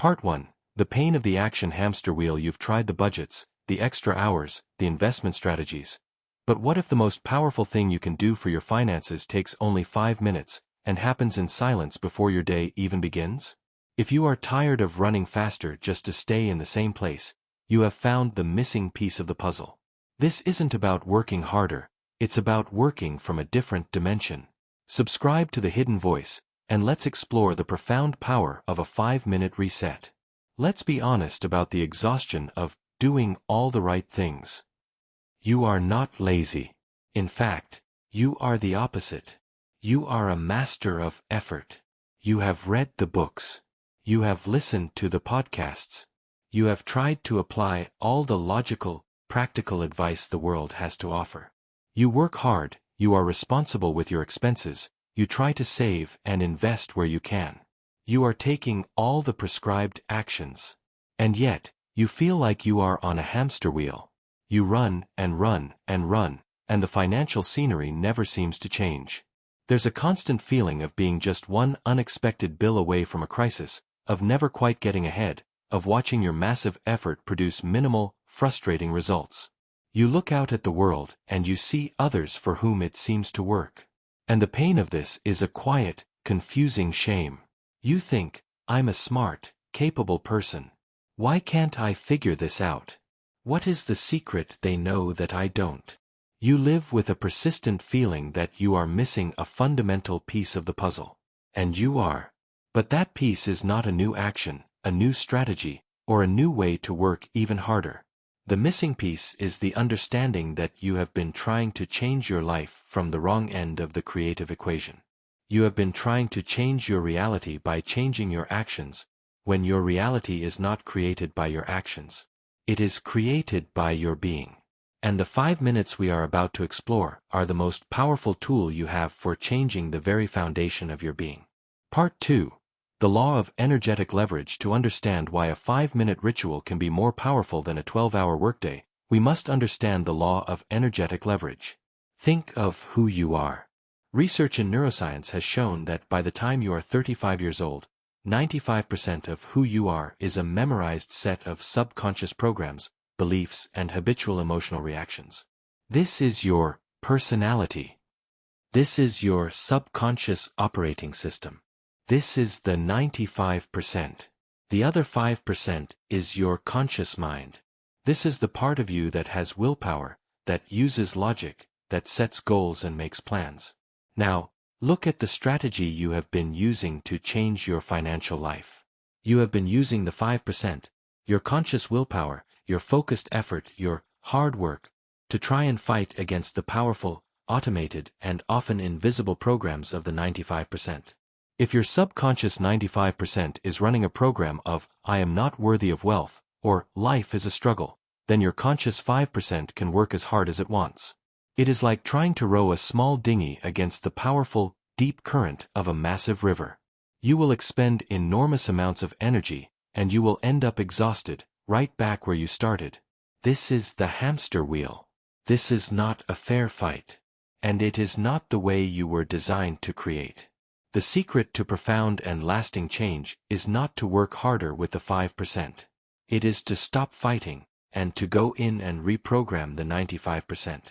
Part 1. The pain of the action hamster wheel. You've tried the budgets, the extra hours, the investment strategies. But what if the most powerful thing you can do for your finances takes only 5 minutes, and happens in silence before your day even begins? If you are tired of running faster just to stay in the same place, you have found the missing piece of the puzzle. This isn't about working harder, it's about working from a different dimension. Subscribe to The Hidden Voice, and let's explore the profound power of a 5-minute reset. Let's be honest about the exhaustion of doing all the right things. You are not lazy. In fact, you are the opposite. You are a master of effort. You have read the books. You have listened to the podcasts. You have tried to apply all the logical, practical advice the world has to offer. You work hard, you are responsible with your expenses, you try to save and invest where you can. You are taking all the prescribed actions. And yet, you feel like you are on a hamster wheel. You run and run and run, and the financial scenery never seems to change. There's a constant feeling of being just one unexpected bill away from a crisis, of never quite getting ahead, of watching your massive effort produce minimal, frustrating results. You look out at the world and you see others for whom it seems to work. And the pain of this is a quiet, confusing shame. You think, I'm a smart, capable person. Why can't I figure this out? What is the secret they know that I don't? You live with a persistent feeling that you are missing a fundamental piece of the puzzle. And you are. But that piece is not a new action, a new strategy, or a new way to work even harder. The missing piece is the understanding that you have been trying to change your life from the wrong end of the creative equation. You have been trying to change your reality by changing your actions, when your reality is not created by your actions. It is created by your being. And the 5 minutes we are about to explore are the most powerful tool you have for changing the very foundation of your being. Part 2. The law of energetic leverage. To understand why a 5-minute ritual can be more powerful than a 12-hour workday, we must understand the law of energetic leverage. Think of who you are. Research in neuroscience has shown that by the time you are 35 years old, 95% of who you are is a memorized set of subconscious programs, beliefs, and habitual emotional reactions. This is your personality. This is your subconscious operating system. This is the 95%. The other 5% is your conscious mind. This is the part of you that has willpower, that uses logic, that sets goals and makes plans. Now, look at the strategy you have been using to change your financial life. You have been using the 5%, your conscious willpower, your focused effort, your hard work, to try and fight against the powerful, automated, and often invisible programs of the 95%. If your subconscious 95% is running a program of, I am not worthy of wealth, or life is a struggle, then your conscious 5% can work as hard as it wants. It is like trying to row a small dinghy against the powerful, deep current of a massive river. You will expend enormous amounts of energy, and you will end up exhausted, right back where you started. This is the hamster wheel. This is not a fair fight. And it is not the way you were designed to create. The secret to profound and lasting change is not to work harder with the 5%. It is to stop fighting, and to go in and reprogram the 95%.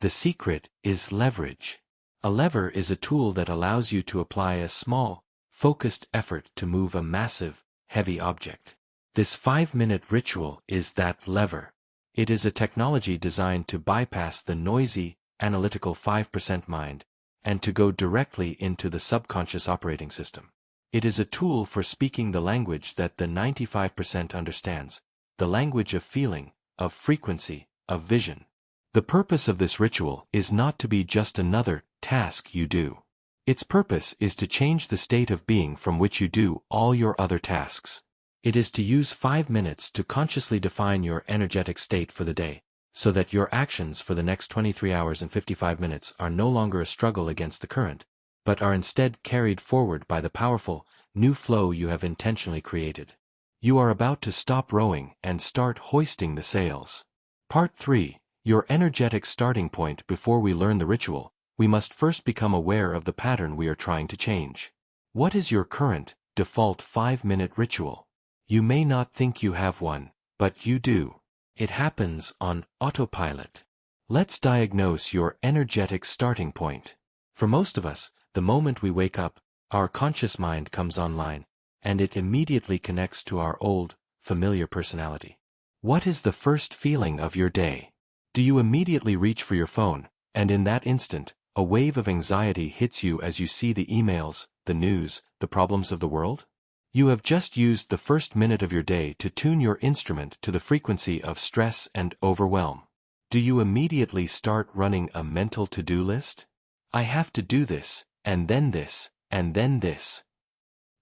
The secret is leverage. A lever is a tool that allows you to apply a small, focused effort to move a massive, heavy object. This 5-minute ritual is that lever. It is a technology designed to bypass the noisy, analytical 5% mind, and to go directly into the subconscious operating system. It is a tool for speaking the language that the 95% understands, the language of feeling, of frequency, of vision. The purpose of this ritual is not to be just another task you do. Its purpose is to change the state of being from which you do all your other tasks. It is to use 5 minutes to consciously define your energetic state for the day, so that your actions for the next 23 hours and 55 minutes are no longer a struggle against the current, but are instead carried forward by the powerful, new flow you have intentionally created. You are about to stop rowing and start hoisting the sails. Part 3. Your energetic starting point. Before we learn the ritual, we must first become aware of the pattern we are trying to change. What is your current, default 5-minute ritual? You may not think you have one, but you do. It happens on autopilot. Let's diagnose your energetic starting point. For most of us, the moment we wake up, our conscious mind comes online, and it immediately connects to our old, familiar personality. What is the first feeling of your day? Do you immediately reach for your phone, and in that instant, a wave of anxiety hits you as you see the emails, the news, the problems of the world? You have just used the first minute of your day to tune your instrument to the frequency of stress and overwhelm. Do you immediately start running a mental to-do list? I have to do this, and then this, and then this.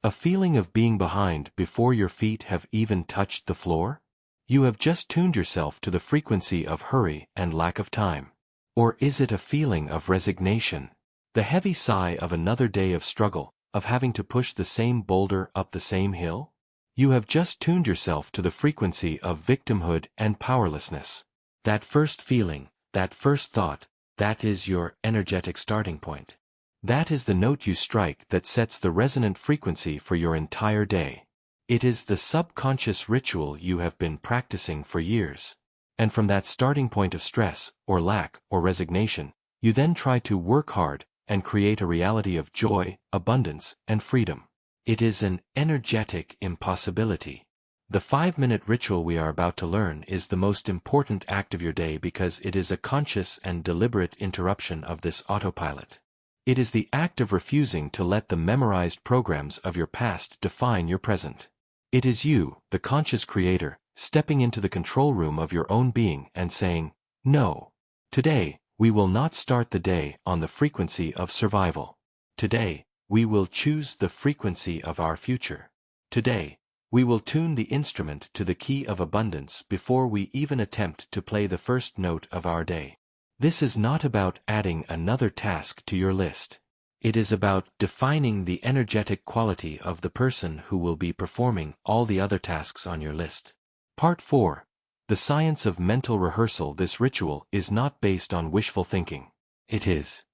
A feeling of being behind before your feet have even touched the floor? You have just tuned yourself to the frequency of hurry and lack of time. Or is it a feeling of resignation? The heavy sigh of another day of struggle, of having to push the same boulder up the same hill? You have just tuned yourself to the frequency of victimhood and powerlessness. That first feeling, that first thought, that is your energetic starting point. That is the note you strike that sets the resonant frequency for your entire day. It is the subconscious ritual you have been practicing for years. And from that starting point of stress, or lack, or resignation, you then try to work hard and create a reality of joy, abundance, and freedom. It is an energetic impossibility. The 5-minute ritual we are about to learn is the most important act of your day because it is a conscious and deliberate interruption of this autopilot. It is the act of refusing to let the memorized programs of your past define your present. It is you, the conscious creator, stepping into the control room of your own being and saying, "No. Today, we will not start the day on the frequency of survival. Today, we will choose the frequency of our future. Today, we will tune the instrument to the key of abundance before we even attempt to play the first note of our day." This is not about adding another task to your list. It is about defining the energetic quality of the person who will be performing all the other tasks on your list. Part 4. The science of mental rehearsal. This ritual is not based on wishful thinking. It is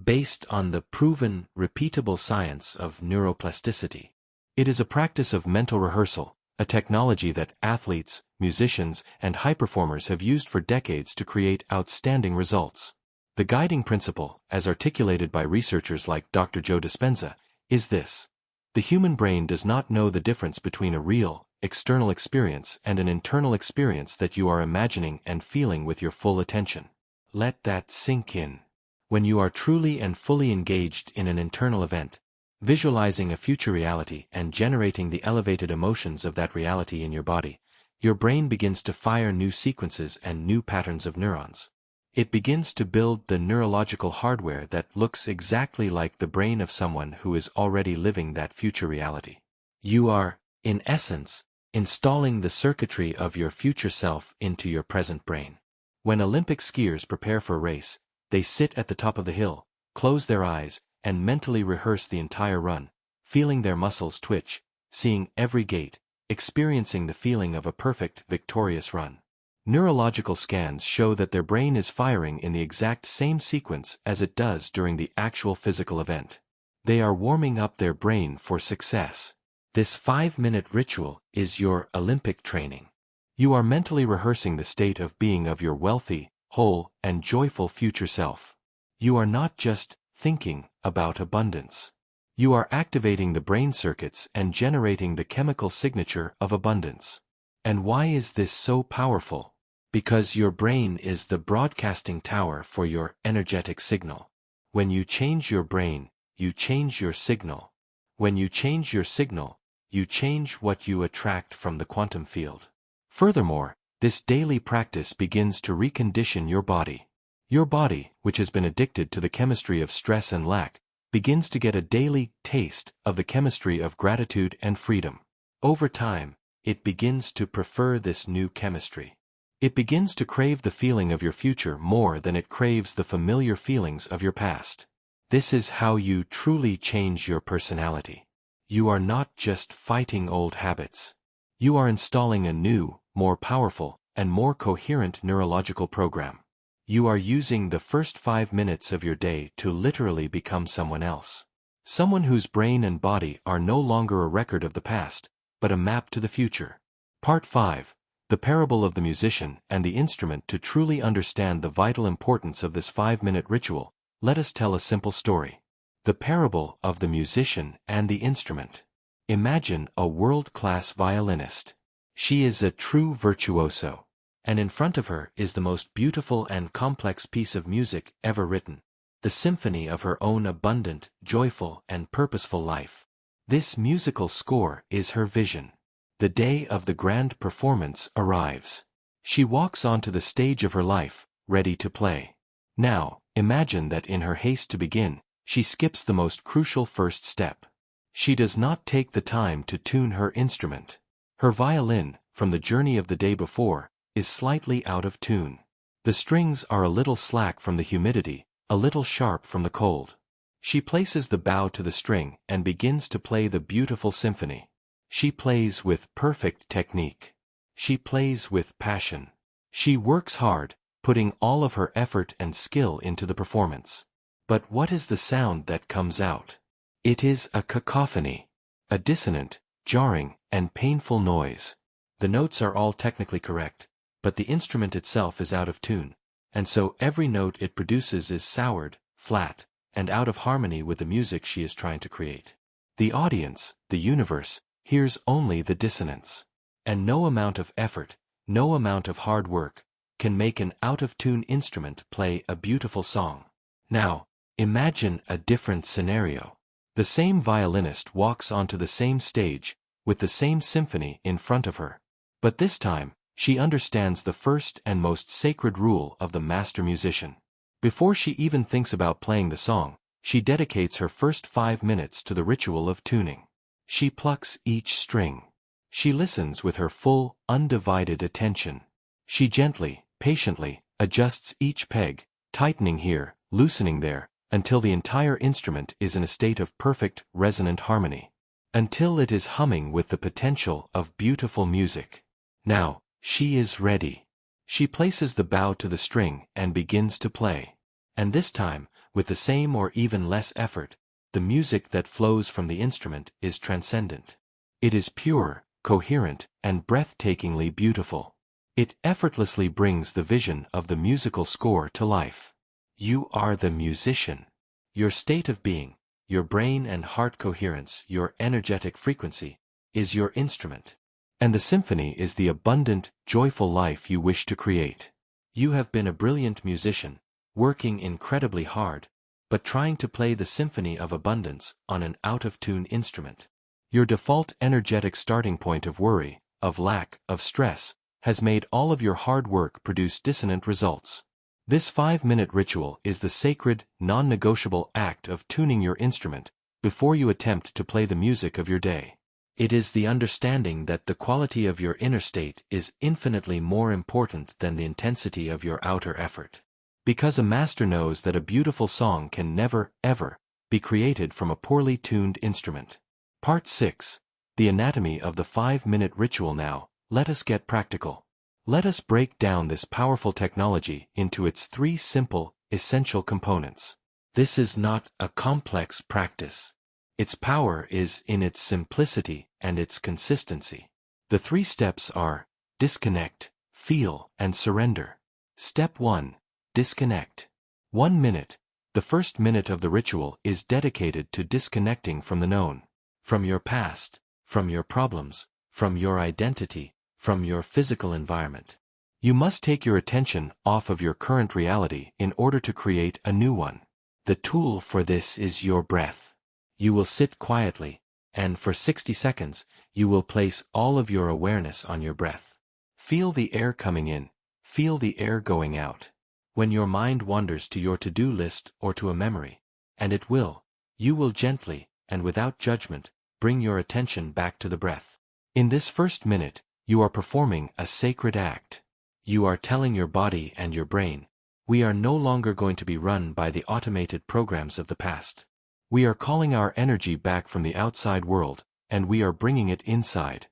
based on the proven, repeatable science of neuroplasticity. It is a practice of mental rehearsal, a technology that athletes, musicians, and high-performers have used for decades to create outstanding results. The guiding principle, as articulated by researchers like Dr. Joe Dispenza, is this: the human brain does not know the difference between a real, external experience and an internal experience that you are imagining and feeling with your full attention. Let that sink in. When you are truly and fully engaged in an internal event, visualizing a future reality and generating the elevated emotions of that reality in your body, your brain begins to fire new sequences and new patterns of neurons. It begins to build the neurological hardware that looks exactly like the brain of someone who is already living that future reality. You are, in essence, installing the circuitry of your future self into your present brain. When Olympic skiers prepare for a race, they sit at the top of the hill, close their eyes, and mentally rehearse the entire run, feeling their muscles twitch, seeing every gait, experiencing the feeling of a perfect, victorious run. Neurological scans show that their brain is firing in the exact same sequence as it does during the actual physical event. They are warming up their brain for success. This 5-minute ritual is your Olympic training. You are mentally rehearsing the state of being of your wealthy, whole, and joyful future self. You are not just thinking about abundance. You are activating the brain circuits and generating the chemical signature of abundance. And why is this so powerful? Because your brain is the broadcasting tower for your energetic signal. When you change your brain, you change your signal. When you change your signal, you change what you attract from the quantum field. Furthermore, this daily practice begins to recondition your body. Your body, which has been addicted to the chemistry of stress and lack, begins to get a daily taste of the chemistry of gratitude and freedom. Over time, it begins to prefer this new chemistry. It begins to crave the feeling of your future more than it craves the familiar feelings of your past. This is how you truly change your personality. You are not just fighting old habits. You are installing a new, more powerful, and more coherent neurological program. You are using the first 5 minutes of your day to literally become someone else. Someone whose brain and body are no longer a record of the past, but a map to the future. Part 5. The Parable of the Musician and the Instrument. To truly understand the vital importance of this 5-minute ritual, let us tell a simple story. The Parable of the Musician and the Instrument. Imagine a world-class violinist. She is a true virtuoso, and in front of her is the most beautiful and complex piece of music ever written, the symphony of her own abundant, joyful, and purposeful life. This musical score is her vision. The day of the grand performance arrives. She walks onto the stage of her life, ready to play. Now, imagine that in her haste to begin, she skips the most crucial first step. She does not take the time to tune her instrument. Her violin, from the journey of the day before, is slightly out of tune. The strings are a little slack from the humidity, a little sharp from the cold. She places the bow to the string and begins to play the beautiful symphony. She plays with perfect technique. She plays with passion. She works hard, putting all of her effort and skill into the performance. But what is the sound that comes out? It is a cacophony, a dissonant, jarring, and painful noise. The notes are all technically correct, but the instrument itself is out of tune, and so every note it produces is soured, flat, and out of harmony with the music she is trying to create. The audience, the universe, hears only the dissonance. And no amount of effort, no amount of hard work, can make an out-of-tune instrument play a beautiful song. Now, imagine a different scenario. The same violinist walks onto the same stage, with the same symphony in front of her. But this time, she understands the first and most sacred rule of the master musician. Before she even thinks about playing the song, she dedicates her first 5 minutes to the ritual of tuning. She plucks each string. She listens with her full, undivided attention. She gently, patiently, adjusts each peg, tightening here, loosening there, until the entire instrument is in a state of perfect, resonant harmony. Until it is humming with the potential of beautiful music. Now, she is ready. She places the bow to the string and begins to play. And this time, with the same or even less effort, the music that flows from the instrument is transcendent. It is pure, coherent, and breathtakingly beautiful. It effortlessly brings the vision of the musical score to life. You are the musician. Your state of being, your brain and heart coherence, your energetic frequency, is your instrument. And the symphony is the abundant, joyful life you wish to create. You have been a brilliant musician, working incredibly hard, but trying to play the symphony of abundance on an out-of-tune instrument. Your default energetic starting point of worry, of lack, of stress, has made all of your hard work produce dissonant results. This 5-minute ritual is the sacred, non-negotiable act of tuning your instrument before you attempt to play the music of your day. It is the understanding that the quality of your inner state is infinitely more important than the intensity of your outer effort. Because a master knows that a beautiful song can never, ever, be created from a poorly tuned instrument. Part 6. The Anatomy of the 5-minute Ritual. Now, let us get practical. Let us break down this powerful technology into its 3 simple, essential components. This is not a complex practice. Its power is in its simplicity and its consistency. The 3 steps are: disconnect, feel, and surrender. Step 1. Disconnect. 1 minute. The first minute of the ritual is dedicated to disconnecting from the known, from your past, from your problems, from your identity, from your physical environment. You must take your attention off of your current reality in order to create a new one. The tool for this is your breath. You will sit quietly, and for 60 seconds, you will place all of your awareness on your breath. Feel the air coming in, feel the air going out. When your mind wanders to your to-do list or to a memory, and it will, you will gently, and without judgment, bring your attention back to the breath. In this first minute, you are performing a sacred act. You are telling your body and your brain, we are no longer going to be run by the automated programs of the past. We are calling our energy back from the outside world, and we are bringing it inside.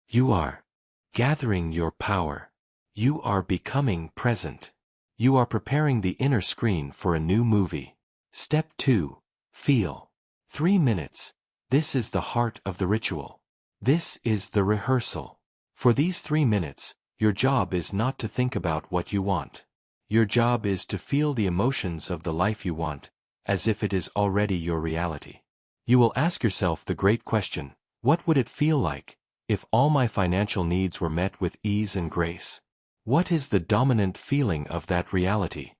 You are gathering your power. You are becoming present. You are preparing the inner screen for a new movie. Step 2. Feel. 3 minutes. This is the heart of the ritual. This is the rehearsal. For these 3 minutes, your job is not to think about what you want. Your job is to feel the emotions of the life you want, as if it is already your reality. You will ask yourself the great question, what would it feel like if all my financial needs were met with ease and grace? What is the dominant feeling of that reality?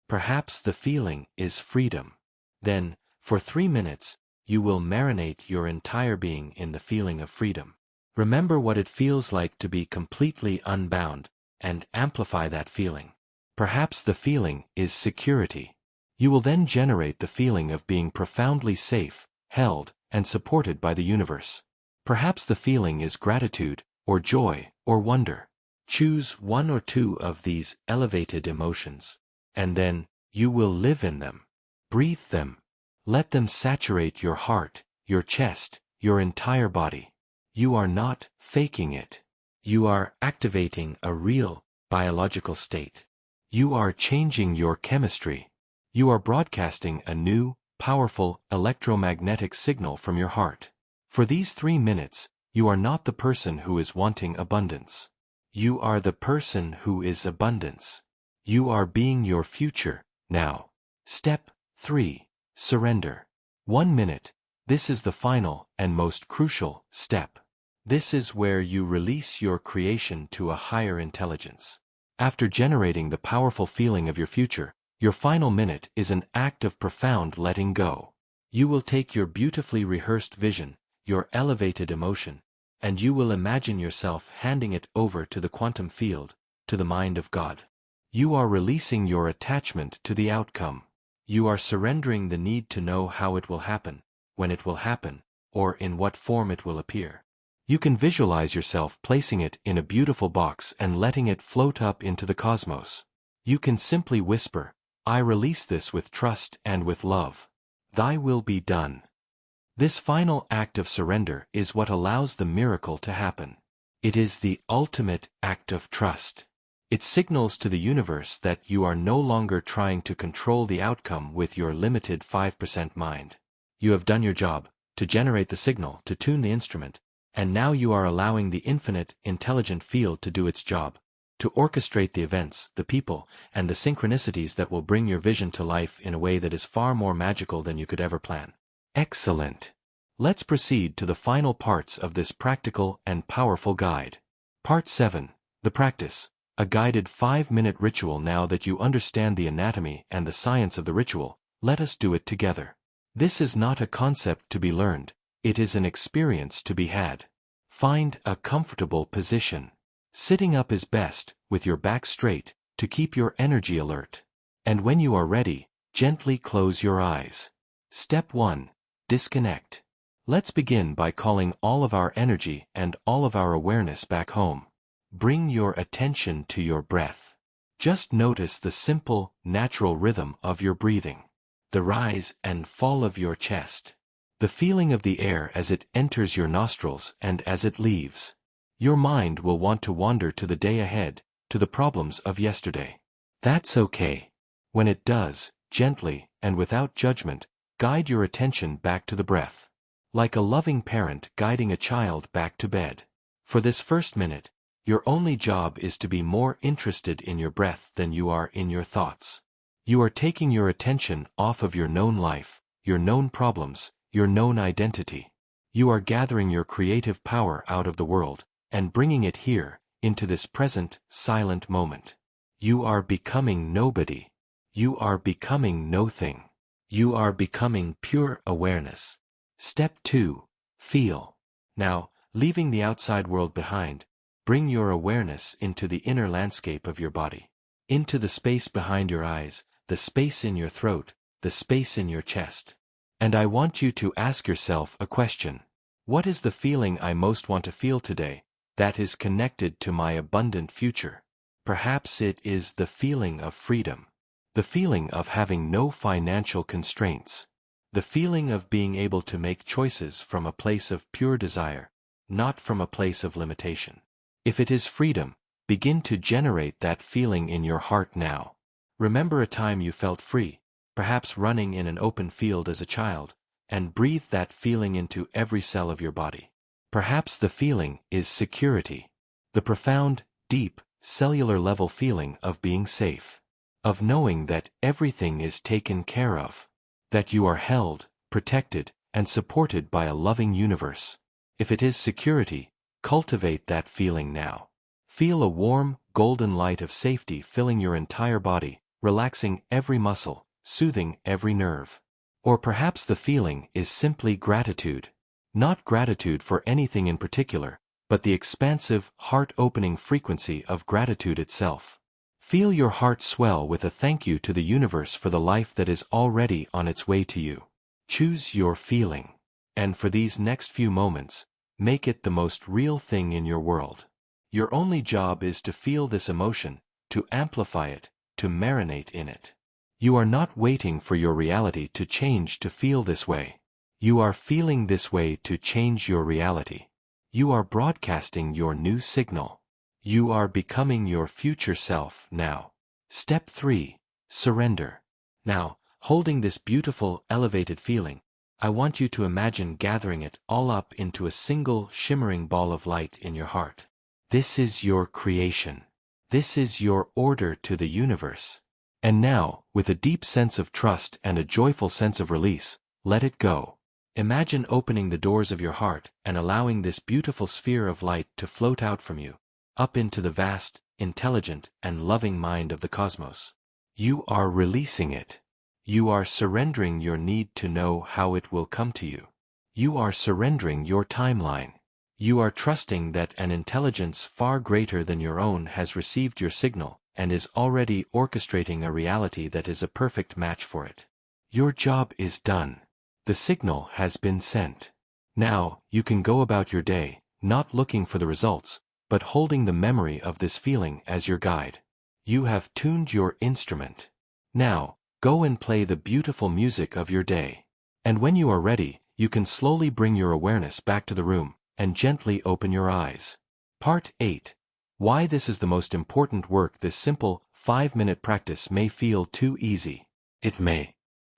Perhaps the feeling is freedom. Then, for 3 minutes, you will marinate your entire being in the feeling of freedom. Remember what it feels like to be completely unbound, and amplify that feeling. Perhaps the feeling is security. You will then generate the feeling of being profoundly safe, held, and supported by the universe. Perhaps the feeling is gratitude, or joy, or wonder. Choose one or two of these elevated emotions, and then, you will live in them. Breathe them. Let them saturate your heart, your chest, your entire body. You are not faking it. You are activating a real, biological state. You are changing your chemistry. You are broadcasting a new, powerful, electromagnetic signal from your heart. For these 3 minutes, you are not the person who is wanting abundance. You are the person who is abundance. You are being your future, now. Step 3. Surrender. 1 minute. This is the final and most crucial step. This is where you release your creation to a higher intelligence. After generating the powerful feeling of your future, your final minute is an act of profound letting go. You will take your beautifully rehearsed vision, your elevated emotion, and you will imagine yourself handing it over to the quantum field, to the mind of God. You are releasing your attachment to the outcome. You are surrendering the need to know how it will happen, when it will happen, or in what form it will appear. You can visualize yourself placing it in a beautiful box and letting it float up into the cosmos. You can simply whisper, I release this with trust and with love. Thy will be done. This final act of surrender is what allows the miracle to happen. It is the ultimate act of trust. It signals to the universe that you are no longer trying to control the outcome with your limited 5% mind. You have done your job, to generate the signal, to tune the instrument, and now you are allowing the infinite, intelligent field to do its job, to orchestrate the events, the people, and the synchronicities that will bring your vision to life in a way that is far more magical than you could ever plan. Excellent. Let's proceed to the final parts of this practical and powerful guide. Part 7. The practice. A guided 5-minute ritual. Now that you understand the anatomy and the science of the ritual, let us do it together. This is not a concept to be learned, it is an experience to be had. Find a comfortable position. Sitting up is best, with your back straight, to keep your energy alert. And when you are ready, gently close your eyes. Step 1. Disconnect. Let's begin by calling all of our energy and all of our awareness back home. Bring your attention to your breath. Just notice the simple, natural rhythm of your breathing. The rise and fall of your chest. The feeling of the air as it enters your nostrils and as it leaves. Your mind will want to wander to the day ahead, to the problems of yesterday. That's okay. When it does, gently, and without judgment, guide your attention back to the breath. Like a loving parent guiding a child back to bed. For this first minute, your only job is to be more interested in your breath than you are in your thoughts. You are taking your attention off of your known life, your known problems, your known identity. You are gathering your creative power out of the world, and bringing it here, into this present, silent moment. You are becoming nobody. You are becoming nothing. You are becoming pure awareness. Step 2. Feel. Now, leaving the outside world behind, bring your awareness into the inner landscape of your body. Into the space behind your eyes, the space in your throat, the space in your chest. And I want you to ask yourself a question. What is the feeling I most want to feel today, that is connected to my abundant future? Perhaps it is the feeling of freedom. The feeling of having no financial constraints. The feeling of being able to make choices from a place of pure desire, not from a place of limitation. If it is freedom, begin to generate that feeling in your heart now. Remember a time you felt free, perhaps running in an open field as a child, and breathe that feeling into every cell of your body. Perhaps the feeling is security. The profound, deep, cellular level feeling of being safe. Of knowing that everything is taken care of. That you are held, protected, and supported by a loving universe. If it is security, cultivate that feeling now. Feel a warm, golden light of safety filling your entire body, relaxing every muscle, soothing every nerve. Or perhaps the feeling is simply gratitude. Not gratitude for anything in particular, but the expansive, heart-opening frequency of gratitude itself. Feel your heart swell with a thank you to the universe for the life that is already on its way to you. Choose your feeling. And for these next few moments, make it the most real thing in your world. Your only job is to feel this emotion, to amplify it, to marinate in it. You are not waiting for your reality to change to feel this way. You are feeling this way to change your reality. You are broadcasting your new signal. You are becoming your future self now. Step 3. Surrender. Now, holding this beautiful, elevated feeling, I want you to imagine gathering it all up into a single, shimmering ball of light in your heart. This is your creation. This is your order to the universe. And now, with a deep sense of trust and a joyful sense of release, let it go. Imagine opening the doors of your heart and allowing this beautiful sphere of light to float out from you, up into the vast, intelligent, and loving mind of the cosmos. You are releasing it. You are surrendering your need to know how it will come to you. You are surrendering your timeline. You are trusting that an intelligence far greater than your own has received your signal and is already orchestrating a reality that is a perfect match for it. Your job is done. The signal has been sent. Now, you can go about your day, not looking for the results, but holding the memory of this feeling as your guide. You have tuned your instrument. Now, go and play the beautiful music of your day. And when you are ready, you can slowly bring your awareness back to the room, and gently open your eyes. Part 8. Why this is the most important work. This simple, 5-minute practice may feel too easy. It may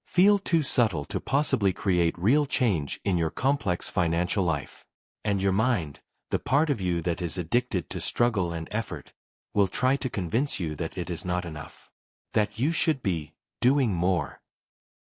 feel too subtle to possibly create real change in your complex financial life. And your mind, the part of you that is addicted to struggle and effort, will try to convince you that it is not enough. That you should be doing more.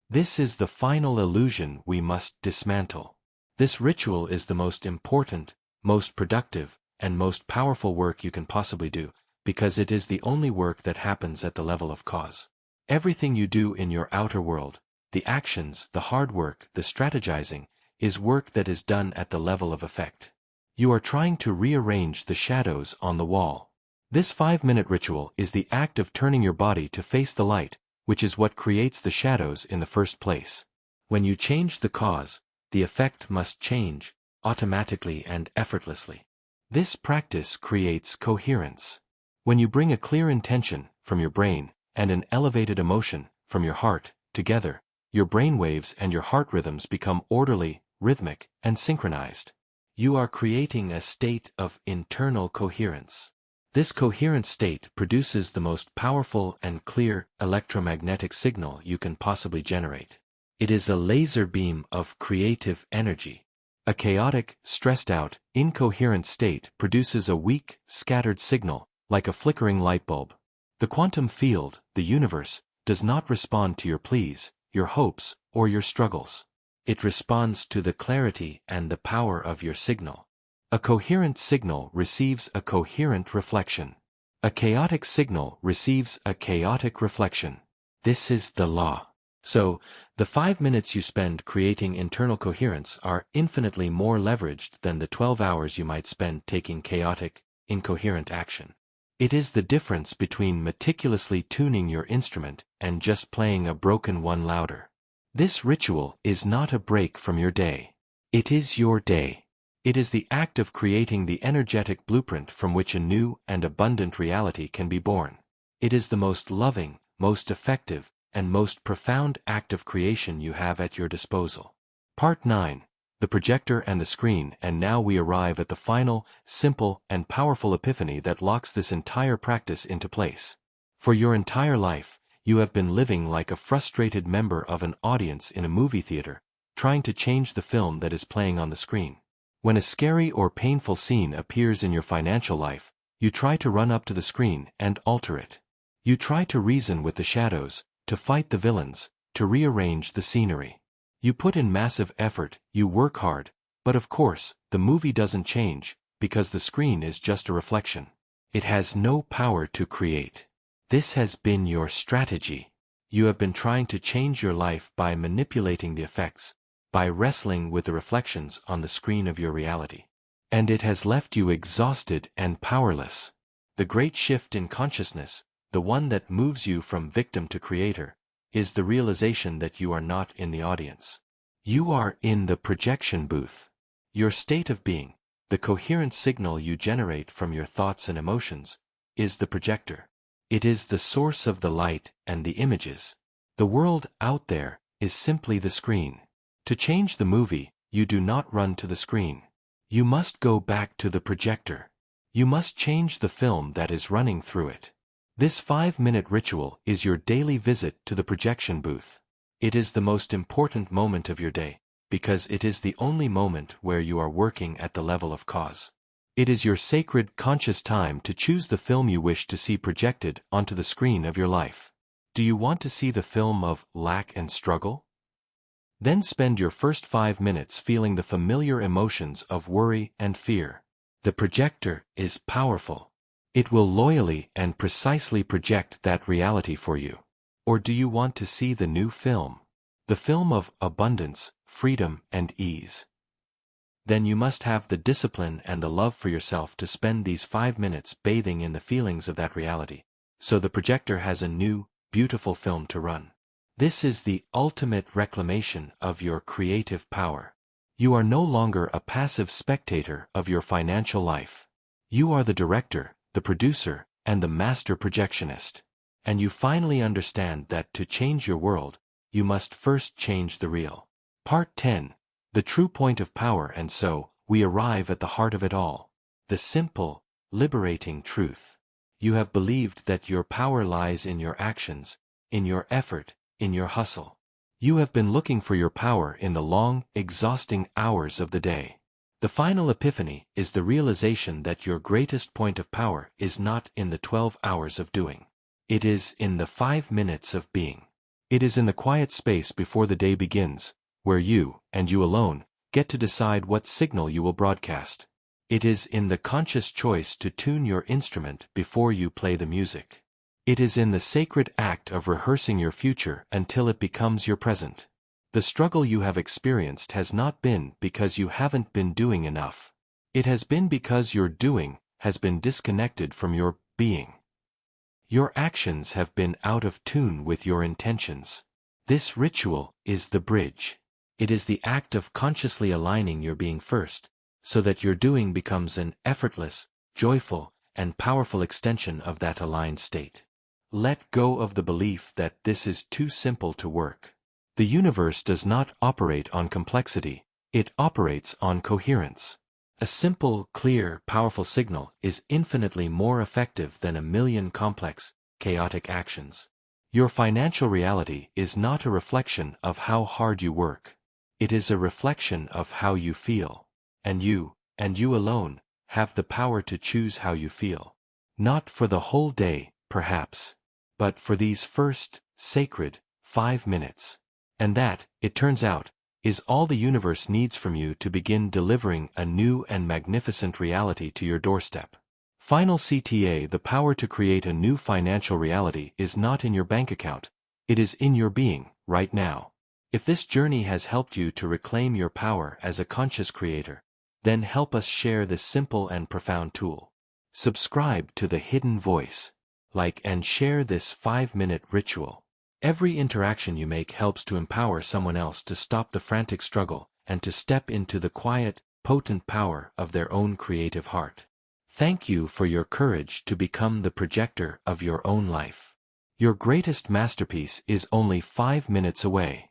This is the final illusion we must dismantle. This ritual is the most important, most productive, and most powerful work you can possibly do, because it is the only work that happens at the level of cause. Everything you do in your outer world, the actions, the hard work, the strategizing, is work that is done at the level of effect. You are trying to rearrange the shadows on the wall. This 5-minute ritual is the act of turning your body to face the light, which is what creates the shadows in the first place. When you change the cause, the effect must change, automatically and effortlessly. This practice creates coherence. When you bring a clear intention from your brain and an elevated emotion from your heart together, your brain waves and your heart rhythms become orderly, rhythmic, and synchronized. You are creating a state of internal coherence. This coherent state produces the most powerful and clear electromagnetic signal you can possibly generate. It is a laser beam of creative energy. A chaotic, stressed out, incoherent state produces a weak, scattered signal, like a flickering light bulb. The quantum field, the universe, does not respond to your pleas, your hopes, or your struggles. It responds to the clarity and the power of your signal. A coherent signal receives a coherent reflection. A chaotic signal receives a chaotic reflection. This is the law. So, the 5 minutes you spend creating internal coherence are infinitely more leveraged than the 12 hours you might spend taking chaotic, incoherent action. It is the difference between meticulously tuning your instrument and just playing a broken one louder. This ritual is not a break from your day. It is your day. It is the act of creating the energetic blueprint from which a new and abundant reality can be born. It is the most loving, most effective, and most profound act of creation you have at your disposal. Part 9. The projector and the screen. And now we arrive at the final, simple, and powerful epiphany that locks this entire practice into place. For your entire life, you have been living like a frustrated member of an audience in a movie theater, trying to change the film that is playing on the screen. When a scary or painful scene appears in your financial life, you try to run up to the screen and alter it. You try to reason with the shadows, to fight the villains, to rearrange the scenery. You put in massive effort, you work hard, but of course, the movie doesn't change, because the screen is just a reflection. It has no power to create. This has been your strategy. You have been trying to change your life by manipulating the effects, by wrestling with the reflections on the screen of your reality. And it has left you exhausted and powerless. The great shift in consciousness, the one that moves you from victim to creator, is the realization that you are not in the audience. You are in the projection booth. Your state of being, the coherent signal you generate from your thoughts and emotions, is the projector. It is the source of the light and the images. The world out there is simply the screen. To change the movie, you do not run to the screen. You must go back to the projector. You must change the film that is running through it. This 5-minute ritual is your daily visit to the projection booth. It is the most important moment of your day, because it is the only moment where you are working at the level of cause. It is your sacred, conscious time to choose the film you wish to see projected onto the screen of your life. Do you want to see the film of lack and struggle? Then spend your first 5 minutes feeling the familiar emotions of worry and fear. The projector is powerful. It will loyally and precisely project that reality for you. Or do you want to see the new film? The film of abundance, freedom, and ease. Then you must have the discipline and the love for yourself to spend these 5 minutes bathing in the feelings of that reality, so the projector has a new, beautiful film to run. This is the ultimate reclamation of your creative power. You are no longer a passive spectator of your financial life. You are the director, the producer, and the master projectionist. And you finally understand that to change your world, you must first change the real. Part 10. The true point of power. And so, we arrive at the heart of it all. The simple, liberating truth. You have believed that your power lies in your actions, in your effort, in your hustle. You have been looking for your power in the long, exhausting hours of the day. The final epiphany is the realization that your greatest point of power is not in the 12 hours of doing. It is in the 5 minutes of being. It is in the quiet space before the day begins, where you, and you alone, get to decide what signal you will broadcast. It is in the conscious choice to tune your instrument before you play the music. It is in the sacred act of rehearsing your future until it becomes your present. The struggle you have experienced has not been because you haven't been doing enough. It has been because your doing has been disconnected from your being. Your actions have been out of tune with your intentions. This ritual is the bridge. It is the act of consciously aligning your being first, so that your doing becomes an effortless, joyful, and powerful extension of that aligned state. Let go of the belief that this is too simple to work. The universe does not operate on complexity, it operates on coherence. A simple, clear, powerful signal is infinitely more effective than a million complex, chaotic actions. Your financial reality is not a reflection of how hard you work. It is a reflection of how you feel. And you alone, have the power to choose how you feel. Not for the whole day, perhaps, but for these first, sacred, 5 minutes. And that, it turns out, is all the universe needs from you to begin delivering a new and magnificent reality to your doorstep. Final CTA: the power to create a new financial reality is not in your bank account, it is in your being, right now. If this journey has helped you to reclaim your power as a conscious creator, then help us share this simple and profound tool. Subscribe to The Hidden Voice. Like and share this 5-minute ritual. Every interaction you make helps to empower someone else to stop the frantic struggle and to step into the quiet, potent power of their own creative heart. Thank you for your courage to become the projector of your own life. Your greatest masterpiece is only 5 minutes away.